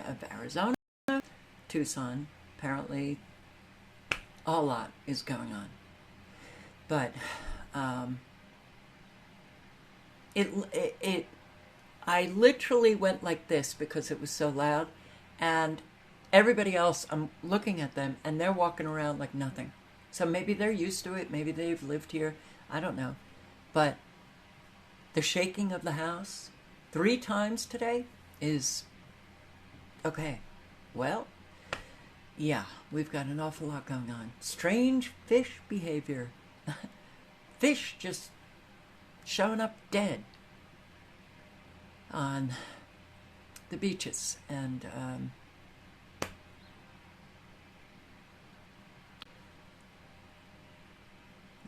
of Arizona, Tucson. Apparently, a lot is going on. But I literally went like this because it was so loud, and everybody else, I'm looking at them, and they're walking around like nothing. So maybe they're used to it. Maybe they've lived here. I don't know. But the shaking of the house 3 times today is okay. Well, yeah, we've got an awful lot going on. Strange fish behavior. Fish just showing up dead on the beaches. And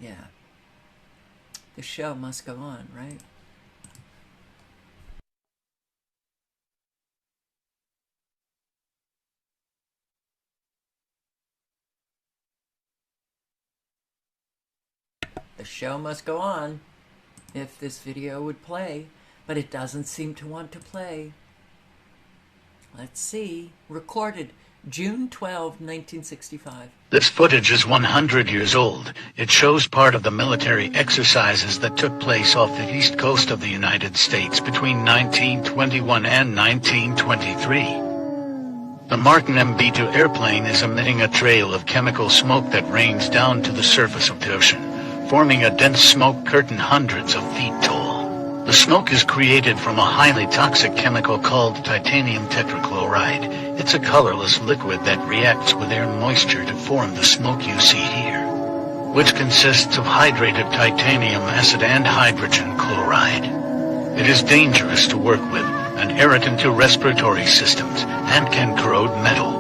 yeah, the show must go on, right? The show must go on if this video would play, but it doesn't seem to want to play. Let's see. Recorded June 12, 1965. This footage is 100 years old. It shows part of the military exercises that took place off the east coast of the United States between 1921 and 1923. The Martin MB-2 airplane is emitting a trail of chemical smoke that rains down to the surface of the ocean, forming a dense smoke curtain hundreds of feet tall. The smoke is created from a highly toxic chemical called titanium tetrachloride. It's a colorless liquid that reacts with air moisture to form the smoke you see here, which consists of hydrated titanium acid and hydrogen chloride. It is dangerous to work with, an irritant to respiratory systems, and can corrode metal.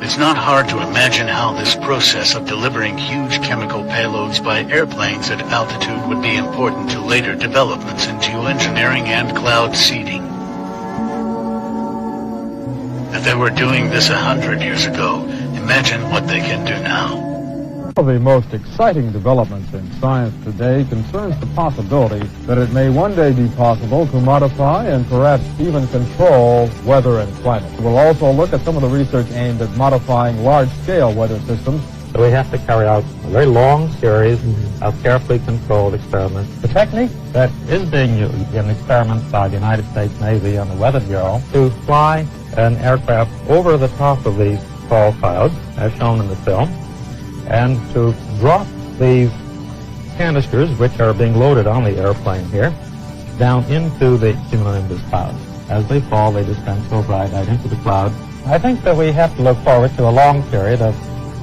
It's not hard to imagine how this process of delivering huge chemical payloads by airplanes at altitude would be important to later developments in geoengineering and cloud seeding. If they were doing this 100 years ago, imagine what they can do now. One of the most exciting developments in science today concerns the possibility that it may one day be possible to modify and perhaps even control weather and climate. We'll also look at some of the research aimed at modifying large-scale weather systems. So we have to carry out a very long series of carefully controlled experiments. The technique that is being used in experiments by the United States Navy and the Weather Bureau to fly an aircraft over the top of these fall clouds, as shown in the film, and to drop these canisters, which are being loaded on the airplane here, down into the cumulonimbus clouds. As they fall, they dispense silverite out into the cloud. I think that we have to look forward to a long period of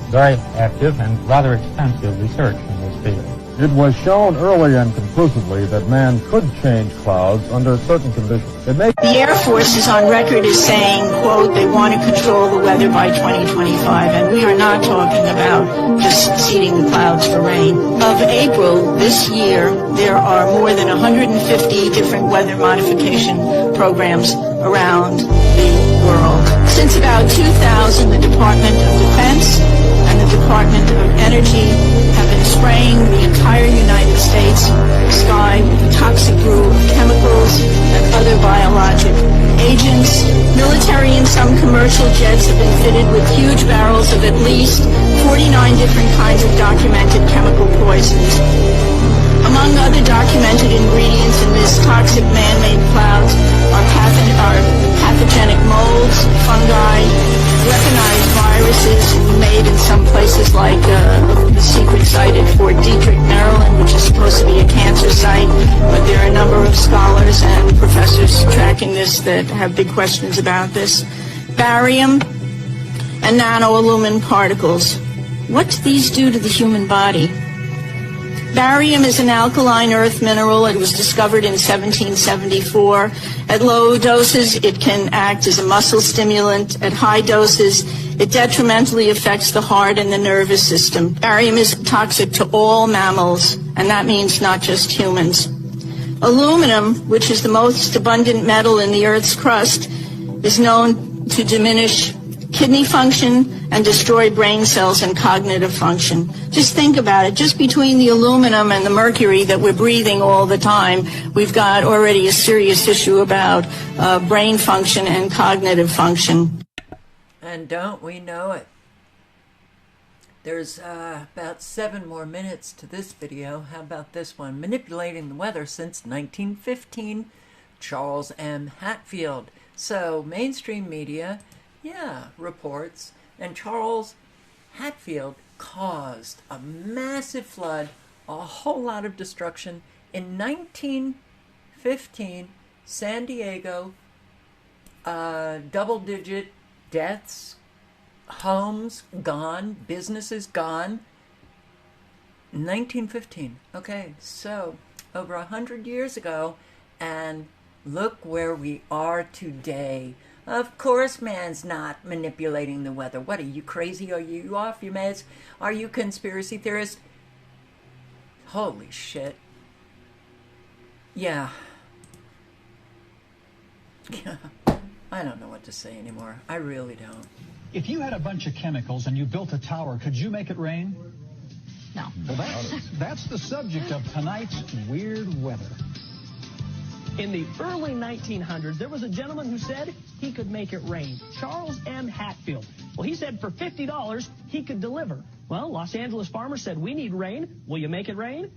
very active and rather extensive research in this field. It was shown early and conclusively that man could change clouds under certain conditions. The Air Force is on record as saying, quote, they want to control the weather by 2025, and we are not talking about just seeding the clouds for rain. Of April this year, there are more than 150 different weather modification programs around the world. Since about 2000, the Department of Defense and the Department of Energy have been spraying the entire United States sky with a toxic brew of chemicals and other biologic agents. Military and some commercial jets have been fitted with huge barrels of at least 49 different kinds of documented chemical poisons. Among other documented ingredients in this toxic man-made clouds are pathogenic molds, fungi, weaponized viruses made in some places like the secret site at Fort Detrick, Maryland, which is supposed to be a cancer site, but there are a number of scholars and professors tracking this that have big questions about this. Barium and nanoalumin particles. What do these do to the human body? Barium is an alkaline earth mineral. It was discovered in 1774. At low doses, it can act as a muscle stimulant. At high doses, it detrimentally affects the heart and the nervous system. Barium is toxic to all mammals, and that means not just humans. Aluminum, which is the most abundant metal in the Earth's crust, is known to diminish kidney function and destroy brain cells and cognitive function. Just think about it. Just between the aluminum and the mercury that we're breathing all the time, we've got already a serious issue about brain function and cognitive function. And don't we know it? There's about 7 more minutes to this video. How about this one? Manipulating the weather since 1915. Charles M. Hatfield. So mainstream media, reports. And Charles Hatfield caused a massive flood, a whole lot of destruction. In 1915, San Diego, double-digit deaths, homes gone, businesses gone. 1915. Okay, so over 100 years ago, and look where we are today. Of course, man's not manipulating the weather. What, are you crazy? Are you off your meds? Are you conspiracy theorist? Holy shit. Yeah. I don't know what to say anymore. I really don't. If you had a bunch of chemicals and you built a tower, could you make it rain? No. Well, that's the subject of tonight's Weird Weather. In the early 1900s, there was a gentleman who said he could make it rain. Charles M. Hatfield. Well, he said for $50, he could deliver. Well, Los Angeles farmers said, we need rain. Will you make it rain?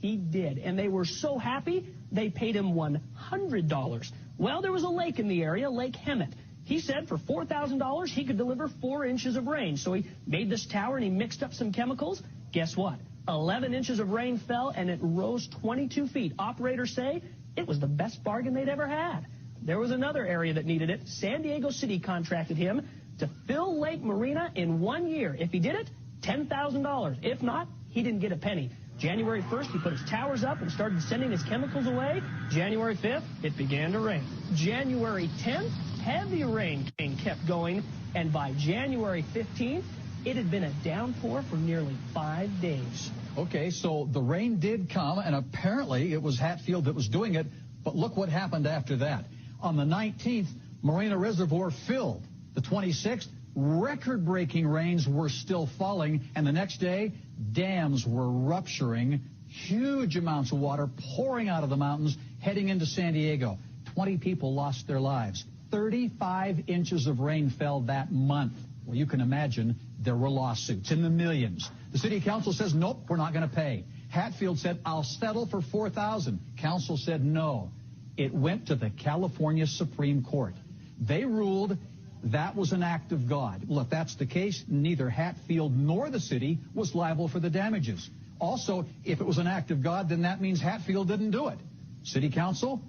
He did. And they were so happy, they paid him $100. Well, there was a lake in the area, Lake Hemet. He said for $4,000, he could deliver 4 inches of rain. So he made this tower and he mixed up some chemicals. Guess what? 11 inches of rain fell and it rose 22 feet. Operators say it was the best bargain they'd ever had. There was another area that needed it. San Diego City contracted him to fill Lake Marina in 1 year. If he did it, $10,000. If not, he didn't get a penny. January 1st, he put his towers up and started sending his chemicals away. January 5th, it began to rain. January 10th, heavy rain kept going. And by January 15th, it had been a downpour for nearly 5 days. Okay, so the rain did come, and apparently it was Hatfield that was doing it, but look what happened after that. On the 19th, Marina Reservoir filled. The 26th, record-breaking rains were still falling, and the next day, dams were rupturing, huge amounts of water pouring out of the mountains, heading into San Diego. 20 people lost their lives. 35 inches of rain fell that month. Well, you can imagine there were lawsuits in the millions. The city council says, nope, we're not going to pay. Hatfield said, I'll settle for $4,000. Council said no. It went to the California Supreme Court. They ruled that was an act of God. Well, if that's the case, neither Hatfield nor the city was liable for the damages. Also, if it was an act of God, then that means Hatfield didn't do it. City council?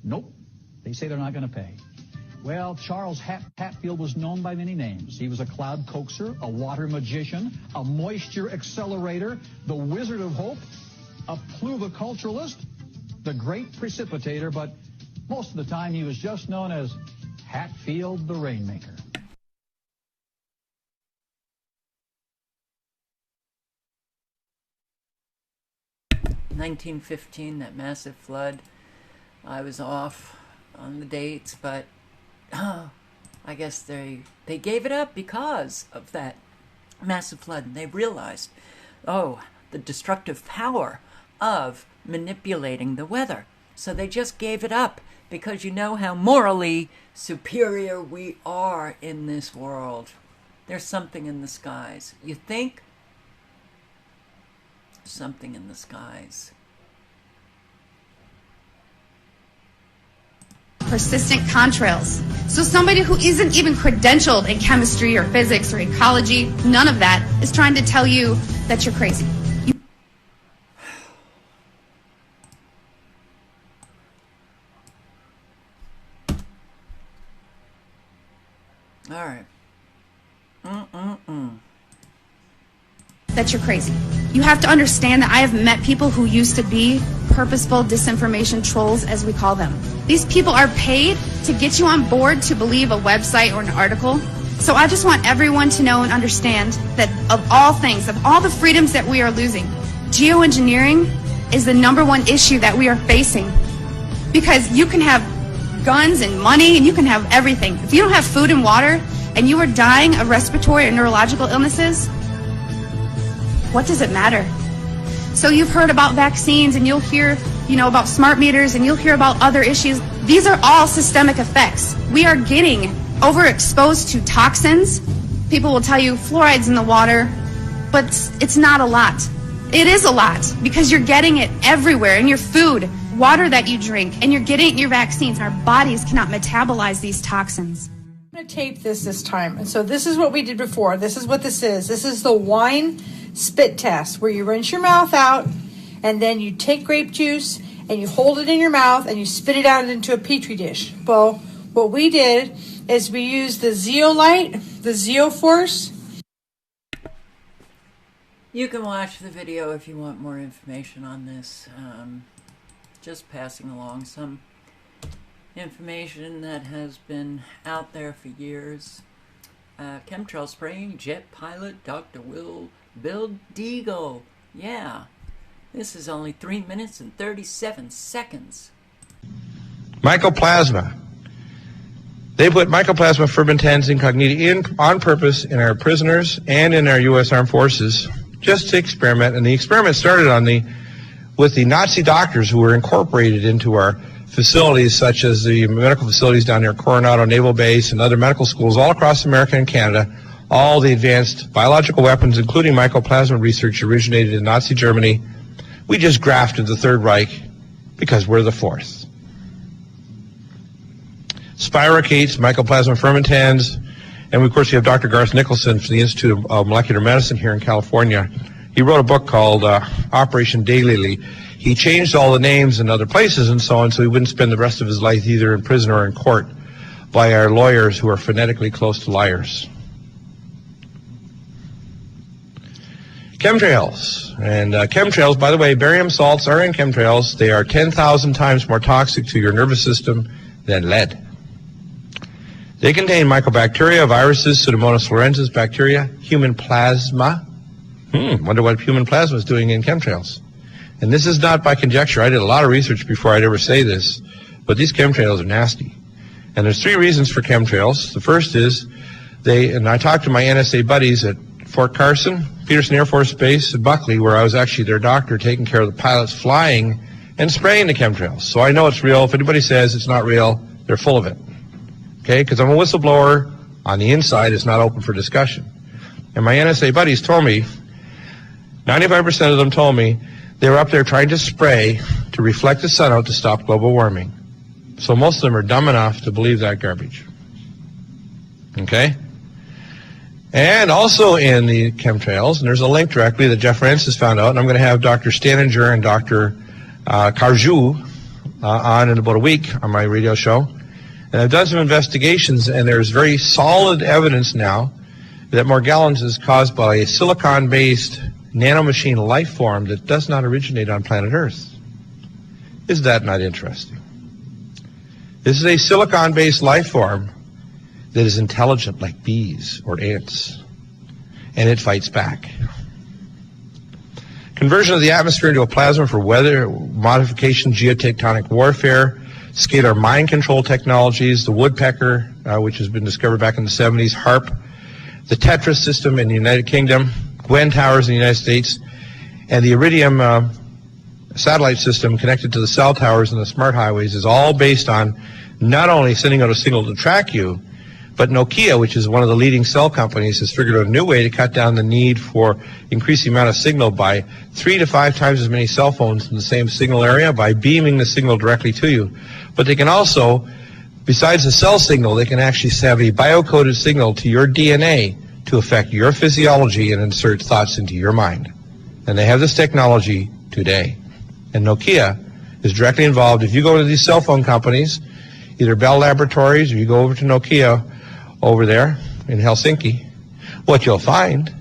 Nope. They say they're not going to pay. Well, Charles Hatfield was known by many names. He was a cloud coaxer, a water magician, a moisture accelerator, the wizard of hope, a pluviculturalist, the great precipitator, but most of the time he was just known as Hatfield the Rainmaker. $1915, that massive flood. I was off on the dates, but I guess they gave it up because of that massive flood. And they realized, the destructive power of manipulating the weather. So they just gave it up because you know how morally superior we are in this world. There's something in the skies. You think? Something in the skies. Persistent contrails. So somebody who isn't even credentialed in chemistry or physics or ecology, none of that, is trying to tell you that you're crazy. All right. That you're crazy. You have to understand that I have met people who used to be purposeful disinformation trolls, as we call them. These people are paid to get you on board to believe a website or an article. So I just want everyone to know and understand that of all things, of all the freedoms that we are losing, geoengineering is the #1 issue that we are facing. Because you can have guns and money and you can have everything. If you don't have food and water, and you are dying of respiratory or neurological illnesses, what does it matter? So you've heard about vaccines, and you'll hear, about smart meters, and you'll hear about other issues. These are all systemic effects. We are getting overexposed to toxins. People will tell you fluoride's in the water, but it's not a lot. It is a lot because you're getting it everywhere in your food, water that you drink, and you're getting it in your vaccines. Our bodies cannot metabolize these toxins. I'm going to tape this time. And so this is what we did before. This is what this is. This is the wine spit test, where you rinse your mouth out and then you take grape juice and you hold it in your mouth and you spit it out into a petri dish. Well, what we did is we used the zeolite, the zeoforce. You can watch the video if you want more information on this. Just passing along some information that has been out there for years. Chemtrail spraying, jet pilot, Dr. Bill Deagle. Yeah, this is only 3 minutes and 37 seconds. Mycoplasma. They put Mycoplasma fermentans incognita in on purpose in our prisoners and in our U.S. Armed Forces just to experiment. And the experiment started with the Nazi doctors who were incorporated into our facilities, such as the medical facilities down near Coronado Naval Base and other medical schools all across America and Canada. All the advanced biological weapons, including mycoplasma research, originated in Nazi Germany. We just grafted the Third Reich because we're the fourth. Spirochetes, mycoplasma fermentans, and of course we have Dr. Garth Nicholson from the Institute of Molecular Medicine here in California. He wrote a book called Operation Daylily. He changed all the names in other places and so on, so he wouldn't spend the rest of his life either in prison or in court by our lawyers who are phonetically close to liars. Chemtrails. And chemtrails, by the way, barium salts are in chemtrails. They are 10,000 times more toxic to your nervous system than lead. They contain mycobacteria, viruses, Pseudomonas florensis bacteria, human plasma. Wonder what human plasma is doing in chemtrails. And this is not by conjecture. I did a lot of research before I'd ever say this, but these chemtrails are nasty. And there's 3 reasons for chemtrails. The first is and I talked to my NSA buddies at Fort Carson, Peterson Air Force Base, and Buckley, where I was actually their doctor taking care of the pilots flying and spraying the chemtrails. So I know it's real. If anybody says it's not real, they're full of it. Okay? Because I'm a whistleblower. On the inside, it's not open for discussion. And my NSA buddies told me, 95% of them told me, they were up there trying to spray to reflect the sun out to stop global warming. So most of them are dumb enough to believe that garbage. Okay? And also in the chemtrails, and there's a link directly that Jeff Francis found out, and I'm going to have Dr. Staninger and Dr. Carjou on in about a week on my radio show. And I've done some investigations, and there's very solid evidence now that Morgellons is caused by a silicon-based nanomachine life form that does not originate on planet Earth. Is that not interesting? This is a silicon-based life form that is intelligent like bees or ants, and it fights back. Conversion of the atmosphere into a plasma for weather modification, geotectonic warfare, scalar mind control technologies, the woodpecker, which has been discovered back in the 70s, HARP, the Tetris system in the United Kingdom, Gwen towers in the United States, and the Iridium satellite system connected to the cell towers and the smart highways is all based on not only sending out a signal to track you, but Nokia, which is one of the leading cell companies, has figured out a new way to cut down the need for increasing the amount of signal by 3 to 5 times as many cell phones in the same signal area by beaming the signal directly to you. But they can also, besides the cell signal, they can actually have a biocoded signal to your DNA to affect your physiology and insert thoughts into your mind. And they have this technology today. And Nokia is directly involved. If you go to these cell phone companies, either Bell Laboratories or you go over to Nokia over there in Helsinki, what you'll find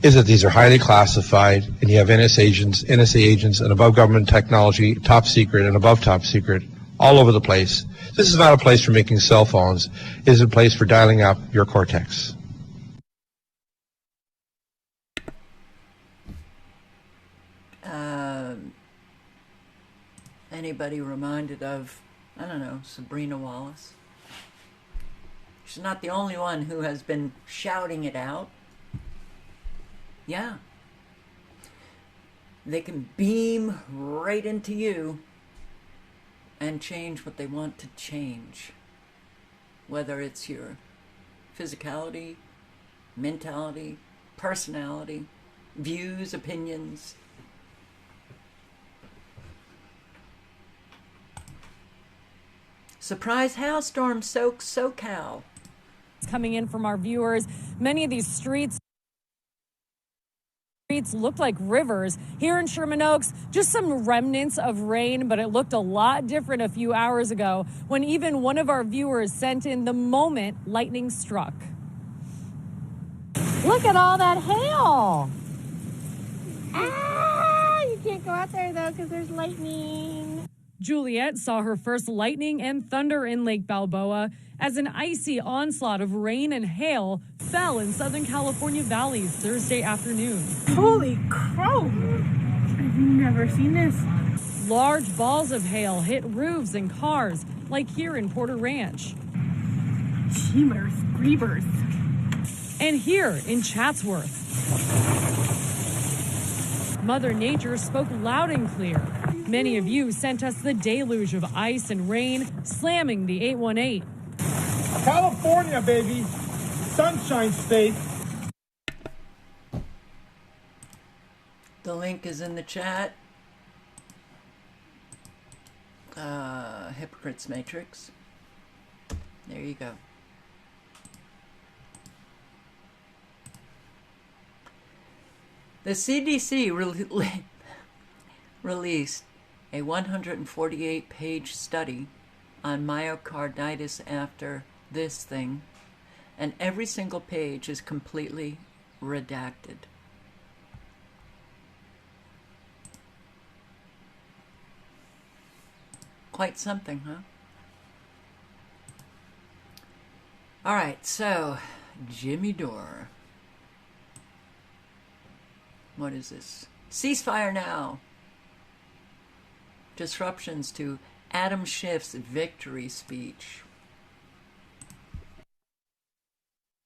is that these are highly classified, and you have NSA agents, and above government technology, top secret and above top secret, all over the place. This is not a place for making cell phones. It is a place for dialing up your cortex. Anybody reminded of, I don't know, Sabrina Wallace? She's not the only one who has been shouting it out. Yeah. They can beam right into you and change what they want to change. Whether it's your physicality, mentality, personality, views, opinions. Surprise hailstorm soaks SoCal. Coming in from our viewers, many of these streets looked like rivers. Here in Sherman Oaks, just some remnants of rain, but it looked a lot different a few hours ago when even one of our viewers sent in the moment lightning struck. Look at all that hail. Ah, you can't go out there though because there's lightning. Juliet saw her first lightning and thunder in Lake Balboa as an icy onslaught of rain and hail fell in Southern California valleys Thursday afternoon. Holy crow! I've never seen this. Large balls of hail hit roofs and cars, like here in Porter Ranch. Jeemers, grievers. And here in Chatsworth. Mother Nature spoke loud and clear. Many of you sent us the deluge of ice and rain slamming the 818. California, baby. Sunshine State. The link is in the chat. Hypocrites Matrix. There you go. The CDC released a 148-page study on myocarditis after this thing, and every single page is completely redacted. Quite something, huh? All right, so Jimmy Dore. What is this? Ceasefire now. Disruptions to Adam Schiff's victory speech.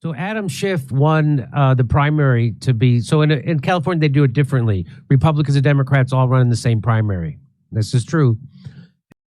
So Adam Schiff won the primary to be, so in California they do it differently. Republicans and Democrats all run in the same primary. This is true.